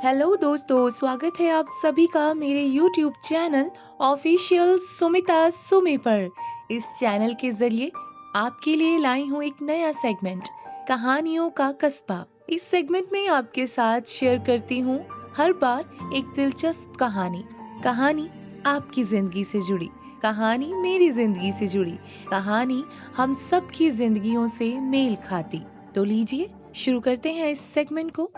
Hello दोस्तों, स्वागत है आप सभी का मेरे YouTube channel official Sumita Sumi पर। इस चैनल के जरिए आपके लिए लाई हूँ एक नया सेगमेंट, कहानियों का कस्बा। इस सेगमेंट में आपके साथ शेयर करती हूँ हर बार एक दिलचस्प कहानी। कहानी आपकी जिंदगी से जुड़ी, कहानी मेरी जिंदगी से जुड़ी, कहानी हम सबकी जिंदगियों से मेल खाती। तो लीजिए शुरू करते हैं इस सेगमेंट को।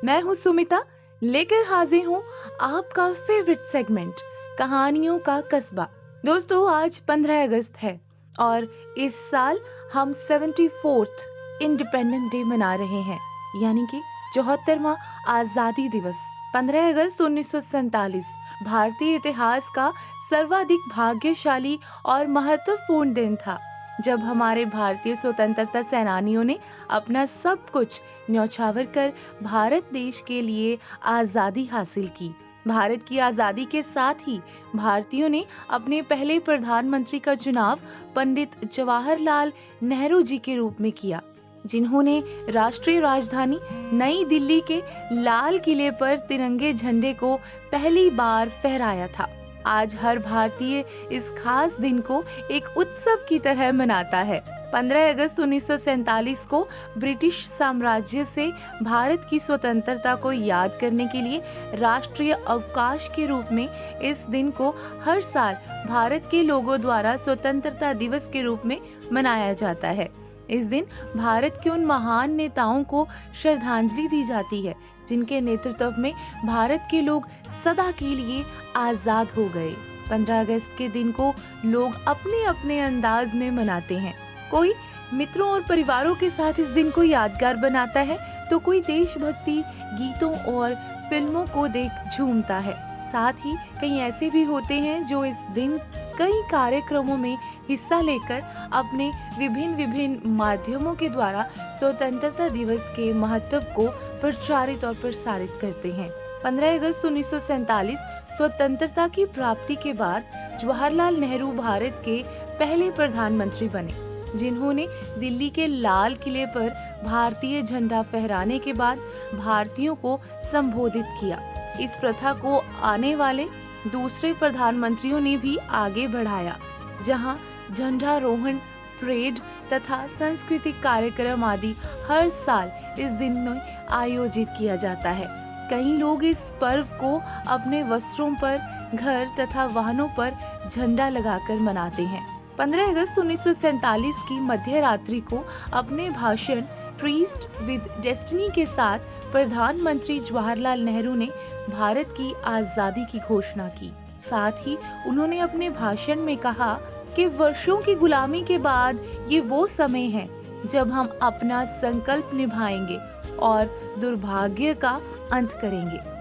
मैं हूँ सुमिता, लेकर हाजिर हूँ आपका फेवरेट सेगमेंट, कहानियों का कस्बा। दोस्तों, आज 15 अगस्त है और इस साल हम 74th इंडिपेंडेंट डे मना रहे हैं, यानी कि 74वां आजादी दिवस। 15 अगस्त 1947 भारतीय इतिहास का सर्वाधिक भाग्यशाली और महत्वपूर्ण दिन था, जब हमारे भारतीय स्वतंत्रता सेनानियों ने अपना सब कुछ न्यौछावर कर भारत देश के लिए आजादी हासिल की। भारत की आजादी के साथ ही भारतीयों ने अपने पहले प्रधानमंत्री का चुनाव पंडित जवाहरलाल नेहरू जी के रूप में किया, जिन्होंने राष्ट्रीय राजधानी नई दिल्ली के लाल किले पर तिरंगे झंडे को पहली बार फहराया था। आज हर भारतीय इस खास दिन को एक उत्सव की तरह मनाता है। 15 अगस्त 1947 को ब्रिटिश साम्राज्य से भारत की स्वतंत्रता को याद करने के लिए राष्ट्रीय अवकाश के रूप में इस दिन को हर साल भारत के लोगों द्वारा स्वतंत्रता दिवस के रूप में मनाया जाता है। इस दिन भारत के उन महान नेताओं को श्रद्धांजलि दी जाती है, जिनके नेतृत्व में भारत के लोग सदा के लिए आजाद हो गए। 15 अगस्त के दिन को लोग अपने अपने अंदाज में मनाते हैं। कोई मित्रों और परिवारों के साथ इस दिन को यादगार बनाता है, तो कोई देशभक्ति गीतों और फिल्मों को देख झूमता है। साथ ही कई ऐसे भी होते हैं जो इस दिन कई कार्यक्रमों में हिस्सा लेकर अपने विभिन्न माध्यमों के द्वारा स्वतंत्रता दिवस के महत्व को प्रचारित और प्रसारित करते हैं। 15 अगस्त 1947 स्वतंत्रता की प्राप्ति के बाद जवाहरलाल नेहरू भारत के पहले प्रधानमंत्री बने, जिन्होंने दिल्ली के लाल किले पर भारतीय झंडा फहराने के बाद भारतीयों को संबोधित किया। इस प्रथा को आने वाले दूसरे प्रधानमंत्रियों ने भी आगे बढ़ाया, जहां झंडारोहण, परेड तथा सांस्कृतिक कार्यक्रम आदि हर साल इस दिन में आयोजित किया जाता है। कई लोग इस पर्व को अपने वस्त्रों पर, घर तथा वाहनों पर झंडा लगाकर मनाते हैं। 15 अगस्त 1947 की मध्य रात्रि को अपने भाषण ट्रीस्ट विद डेस्टिनी के साथ प्रधानमंत्री जवाहरलाल नेहरू ने भारत की आजादी की घोषणा की। साथ ही उन्होंने अपने भाषण में कहा कि वर्षों की गुलामी के बाद ये वो समय है जब हम अपना संकल्प निभाएंगे और दुर्भाग्य का अंत करेंगे।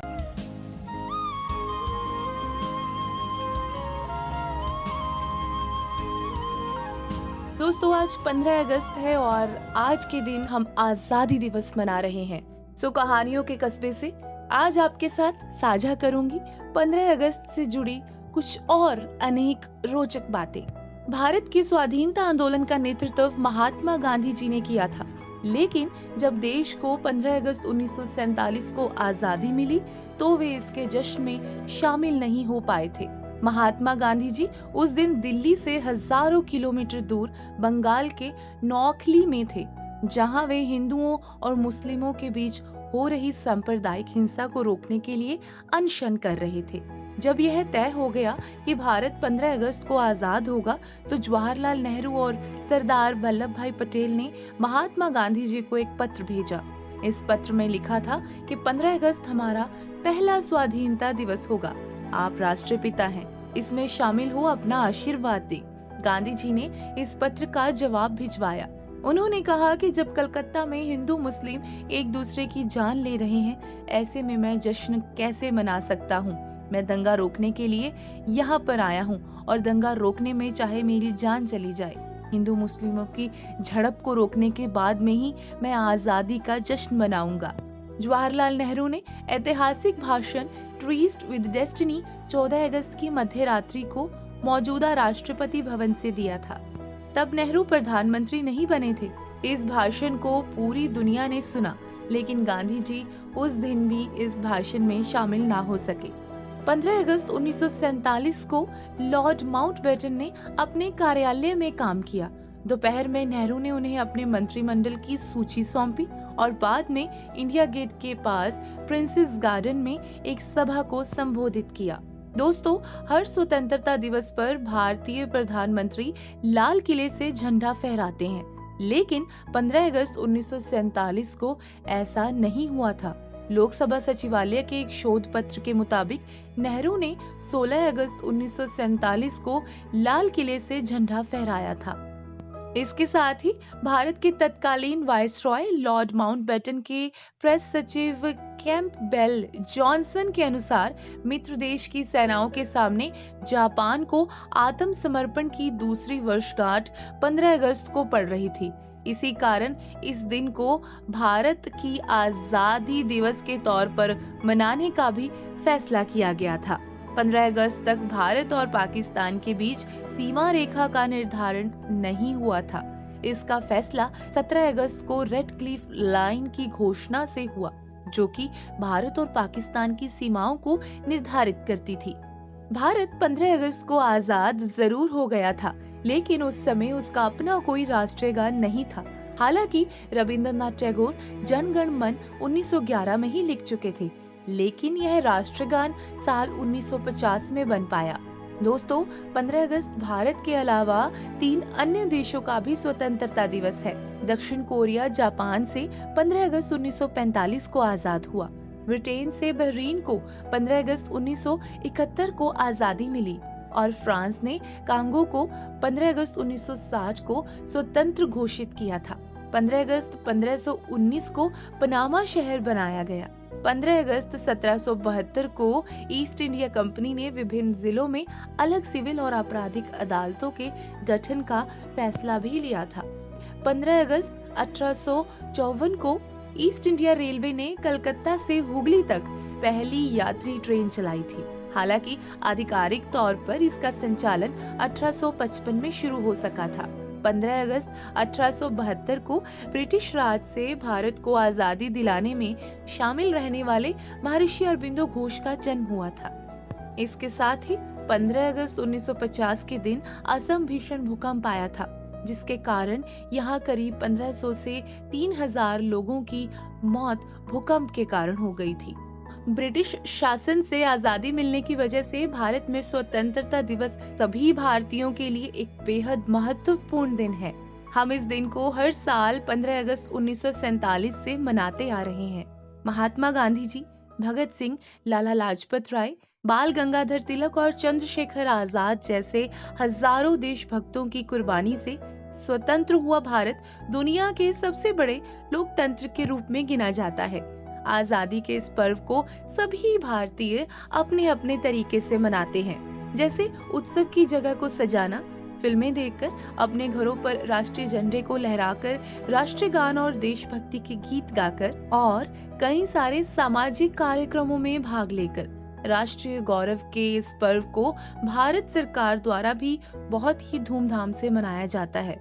दोस्तों, आज 15 अगस्त है और आज के दिन हम आजादी दिवस मना रहे हैं। कहानियों के कस्बे से आज आपके साथ साझा करूंगी 15 अगस्त से जुड़ी कुछ और अनेक रोचक बातें। भारत के स्वाधीनता आंदोलन का नेतृत्व महात्मा गांधी जी ने किया था, लेकिन जब देश को 15 अगस्त 1947 को आजादी मिली तो वे इसके जश्न में शामिल नहीं हो पाए थे। महात्मा गांधी जी उस दिन दिल्ली से हजारों किलोमीटर दूर बंगाल के नौखली में थे, जहां वे हिंदुओं और मुस्लिमों के बीच हो रही सांप्रदायिक हिंसा को रोकने के लिए अनशन कर रहे थे। जब यह तय हो गया कि भारत 15 अगस्त को आजाद होगा, तो जवाहरलाल नेहरू और सरदार वल्लभ भाई पटेल ने महात्मा गांधी जी को एक पत्र भेजा। इस पत्र में लिखा था कि 15 अगस्त हमारा पहला स्वाधीनता दिवस होगा। आप राष्ट्रपिता हैं, इसमें शामिल हो, अपना आशीर्वाद दें। गांधी जी ने इस पत्र का जवाब भिजवाया। उन्होंने कहा कि जब कलकत्ता में हिंदू मुस्लिम एक दूसरे की जान ले रहे हैं, ऐसे में मैं जश्न कैसे मना सकता हूँ। मैं दंगा रोकने के लिए यहाँ पर आया हूँ और दंगा रोकने में चाहे मेरी जान चली जाए। हिंदू मुस्लिमों की झड़प को रोकने के बाद में ही मैं आजादी का जश्न मनाऊंगा। जवाहरलाल नेहरू ने ऐतिहासिक भाषण ट्रीस्ट विद डेस्टिनी 14 अगस्त की मध्य रात्रि को मौजूदा राष्ट्रपति भवन से दिया था। तब नेहरू प्रधानमंत्री नहीं बने थे। इस भाषण को पूरी दुनिया ने सुना, लेकिन गांधी जी उस दिन भी इस भाषण में शामिल ना हो सके। 15 अगस्त 1947 को लॉर्ड माउंटबेटन ने अपने कार्यालय में काम किया। दोपहर में नेहरू ने उन्हें अपने मंत्रिमंडल की सूची सौंपी और बाद में इंडिया गेट के पास प्रिंसेस गार्डन में एक सभा को संबोधित किया। दोस्तों, हर स्वतंत्रता दिवस पर भारतीय प्रधानमंत्री लाल किले से झंडा फहराते हैं, लेकिन 15 अगस्त 1947 को ऐसा नहीं हुआ था। लोकसभा सचिवालय के एक शोध पत्र के मुताबिक नेहरू ने 16 अगस्त 1947 को लाल किले से झंडा फहराया था। इसके साथ ही भारत के तत्कालीन वायसरॉय लॉर्ड माउंटबेटन के प्रेस सचिव कैंपबेल जॉनसन के अनुसार मित्र देश की सेनाओं के सामने जापान को आत्मसमर्पण की दूसरी वर्षगांठ 15 अगस्त को पड़ रही थी। इसी कारण इस दिन को भारत की आजादी दिवस के तौर पर मनाने का भी फैसला किया गया था। 15 अगस्त तक भारत और पाकिस्तान के बीच सीमा रेखा का निर्धारण नहीं हुआ था। इसका फैसला 17 अगस्त को रेड क्लिफ लाइन की घोषणा से हुआ, जो कि भारत और पाकिस्तान की सीमाओं को निर्धारित करती थी। भारत 15 अगस्त को आजाद जरूर हो गया था, लेकिन उस समय उसका अपना कोई राष्ट्रीय गान नहीं था। हालांकि रविंद्रनाथ टैगोर जन गण मन 1911 में ही लिख चुके थे, लेकिन यह राष्ट्रगान साल 1950 में बन पाया। दोस्तों, 15 अगस्त भारत के अलावा 3 अन्य देशों का भी स्वतंत्रता दिवस है। दक्षिण कोरिया जापान से 15 अगस्त 1945 को आजाद हुआ। ब्रिटेन से बहरीन को 15 अगस्त 1971 को आजादी मिली और फ्रांस ने कांगो को 15 अगस्त 1960 को स्वतंत्र घोषित किया था। 15 अगस्त 1519 को पनामा शहर बनाया गया। 15 अगस्त 1772 को ईस्ट इंडिया कंपनी ने विभिन्न जिलों में अलग सिविल और आपराधिक अदालतों के गठन का फैसला भी लिया था। 15 अगस्त 1854 को ईस्ट इंडिया रेलवे ने कलकत्ता से हुगली तक पहली यात्री ट्रेन चलाई थी। हालांकि आधिकारिक तौर पर इसका संचालन 1855 में शुरू हो सका था। 15 अगस्त 1872 को ब्रिटिश राज से भारत को आजादी दिलाने में शामिल रहने वाले महर्षि अरबिंदो घोष का जन्म हुआ था। इसके साथ ही 15 अगस्त 1950 के दिन असम भीषण भूकंप आया था, जिसके कारण यहाँ करीब 1500 से 3000 लोगों की मौत भूकंप के कारण हो गई थी। ब्रिटिश शासन से आजादी मिलने की वजह से भारत में स्वतंत्रता दिवस सभी भारतीयों के लिए एक बेहद महत्वपूर्ण दिन है। हम इस दिन को हर साल 15 अगस्त 1947 से मनाते आ रहे हैं। महात्मा गांधी जी, भगत सिंह, लाला लाजपत राय, बाल गंगाधर तिलक और चंद्रशेखर आजाद जैसे हजारों देशभक्तों की कुर्बानी से स्वतंत्र हुआ भारत दुनिया के सबसे बड़े लोकतंत्र के रूप में गिना जाता है। आजादी के इस पर्व को सभी भारतीय अपने अपने तरीके से मनाते हैं, जैसे उत्सव की जगह को सजाना, फिल्में देखकर, अपने घरों पर राष्ट्रीय झंडे को लहराकर, राष्ट्रीय गान और देशभक्ति के गीत गाकर और कई सारे सामाजिक कार्यक्रमों में भाग लेकर। राष्ट्रीय गौरव के इस पर्व को भारत सरकार द्वारा भी बहुत ही धूमधाम से मनाया जाता है।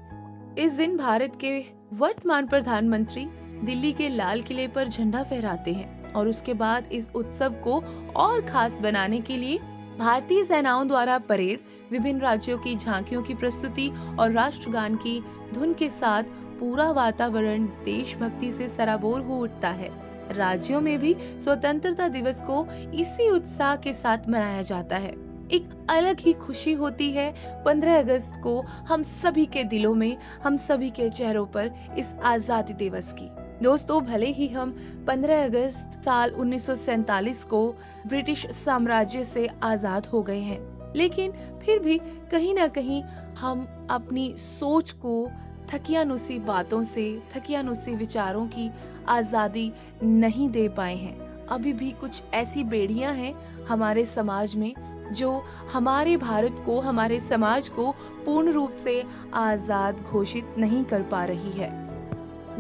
इस दिन भारत के वर्तमान प्रधानमंत्री दिल्ली के लाल किले पर झंडा फहराते हैं और उसके बाद इस उत्सव को और खास बनाने के लिए भारतीय सेनाओं द्वारा परेड, विभिन्न राज्यों की झांकियों की प्रस्तुति और राष्ट्रगान की धुन के साथ पूरा वातावरण देशभक्ति से सराबोर हो उठता है। राज्यों में भी स्वतंत्रता दिवस को इसी उत्साह के साथ मनाया जाता है। एक अलग ही खुशी होती है 15 अगस्त को हम सभी के दिलों में, हम सभी के चेहरों पर इस आजादी दिवस की। दोस्तों, भले ही हम 15 अगस्त साल 1947 को ब्रिटिश साम्राज्य से आजाद हो गए हैं, लेकिन फिर भी कहीं ना कहीं हम अपनी सोच को थकियानुसी बातों से, थकियानुसी विचारों की आजादी नहीं दे पाए हैं। अभी भी कुछ ऐसी बेड़ियां हैं हमारे समाज में जो हमारे भारत को, हमारे समाज को पूर्ण रूप से आजाद घोषित नहीं कर पा रही है।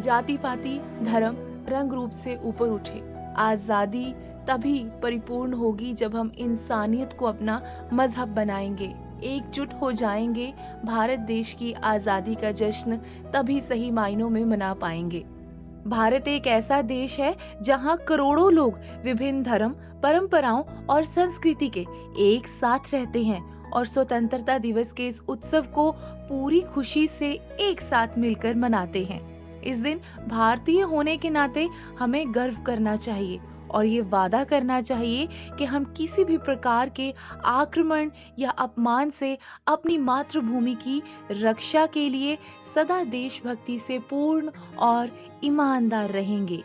जाति पाति, धर्म, रंग रूप से ऊपर उठे। आजादी तभी परिपूर्ण होगी जब हम इंसानियत को अपना मजहब बनाएंगे, एकजुट हो जाएंगे, भारत देश की आज़ादी का जश्न तभी सही मायनों में मना पाएंगे। भारत एक ऐसा देश है जहां करोड़ों लोग विभिन्न धर्म, परंपराओं और संस्कृति के एक साथ रहते हैं और स्वतंत्रता दिवस के इस उत्सव को पूरी खुशी से एक साथ मिलकर मनाते हैं। इस दिन भारतीय होने के नाते हमें गर्व करना चाहिए और ये वादा करना चाहिए कि हम किसी भी प्रकार के आक्रमण या अपमान से अपनी मातृभूमि की रक्षा के लिए सदा देशभक्ति से पूर्ण और ईमानदार रहेंगे।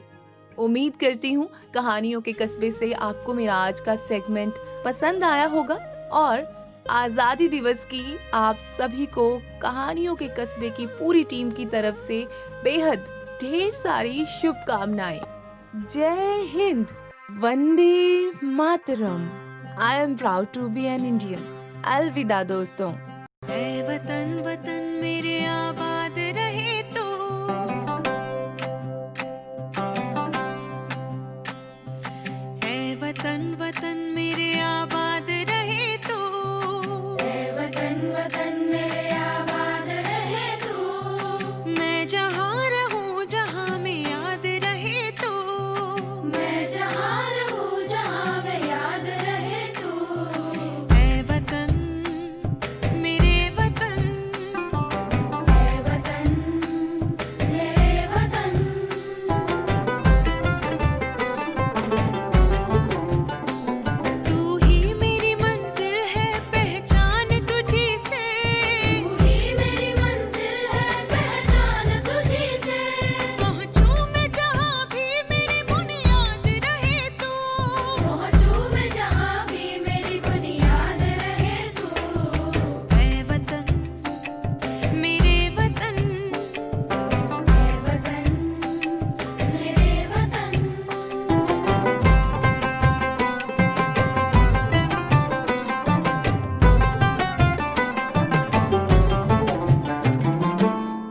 उम्मीद करती हूँ कहानियों के कस्बे से आपको मेरा आज का सेगमेंट पसंद आया होगा और आजादी दिवस की आप सभी को कहानियों के कस्बे की पूरी टीम की तरफ से बेहद ढेर सारी शुभकामनाएं। जय हिंद, वंदे मातरम। I am proud to be an Indian. अलविदा दोस्तों। ऐ वतन वतन मेरे आबाद रहे तू, ऐ वतन वतन मेरे आबाद रहे तू, ऐ वतन वतन मेरे आबाद रहे तू। मैं जहाँ रहूँ जहाँ में याद रहे तू, मैं जहाँ रहूँ जहाँ में याद रहे तू। ऐ वतन मेरे वतन, ऐ वतन मेरे वतन। तू ही मेरी मंजिल है पहचान तुझी से, तू ही मेरी मंजिल है पहचान तुझी से। पहुँचूं मैं जहाँ भी मेरी बुनियाद रहे तू, पहुँचूं मैं जहाँ भी मेरी बुनियाद रहे तू। ऐ वतन मेरे वतन, ऐ वतन मेरे वतन।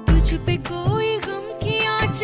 तुझ पे कोई गम की आँच